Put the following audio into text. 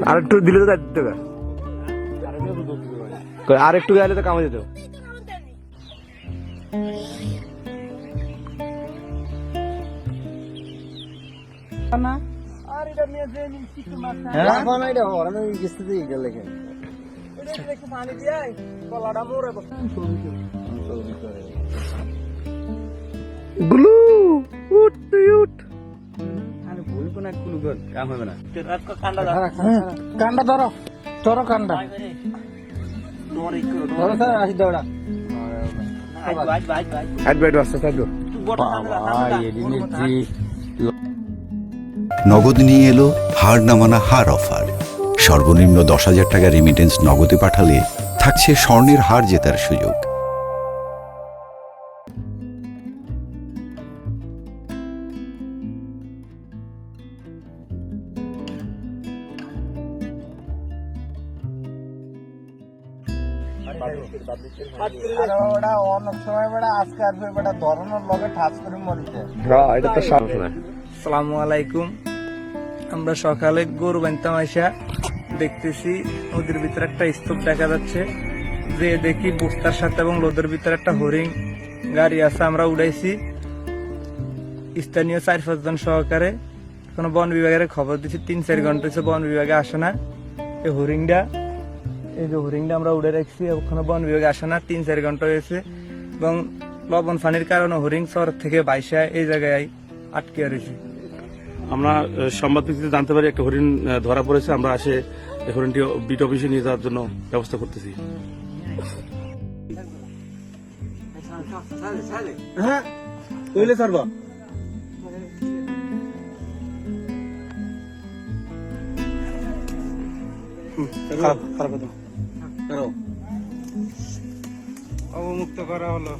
আর একটু দিলে তো দিতে হবে, আর একটু গেলে তো কামে যেত। গুলু উঠ তুই উঠ, আরে বলবো না গুলু কর, কাম হবে না। কান্ডা ধরো, ধরো কান্ডা ধরো স্যার, আসি দৌড়া নগদ নিয়ে এলো হার না মানা হার অফার। সর্বনিম্ন 10,000 টাকা রেমিটেন্স নগদে পাঠালে থাকছে স্বর্ণের হার জেতার সুযোগ। আসসালামু আলাইকুম। আমরা সকালে গরু বানতাম আইসা দেখতেছি নদীর ভিতরে একটা স্তূপ দেখা যাচ্ছে, যে দেখি বস্তার সাথে এবং লোদের ভিতরে একটা হরিণ গাড়ি আছে। আমরা উড়াইছি স্থানীয় 4-5 জন সহকারে, এখন বন বিভাগের খবর দিচ্ছি, 3-4 ঘন্টা হচ্ছে বন বিভাগে আসে না। এই হরিণটা, এই যে হরিণটা আমরা উড়ে রাখছি, ওখানে বন বিভাগে আসে না, 3-4 ঘন্টা হয়েছে। এবং লবণ পানির কারণে হরিণ শহর থেকে বাইশা এই জায়গায় আটকে রয়েছে। আমরা সংবাদ ভিত্তিতে জানতে পারি একটা হরিণ ধরা পড়েছে। আমরা আসে এই হরিণটি বিট অফিসে নিয়ে যাওয়ার জন্য ব্যবস্থা করতেছি। হ্যাঁ কইলে ছাড়বা। অবমুক্ত করা হলো।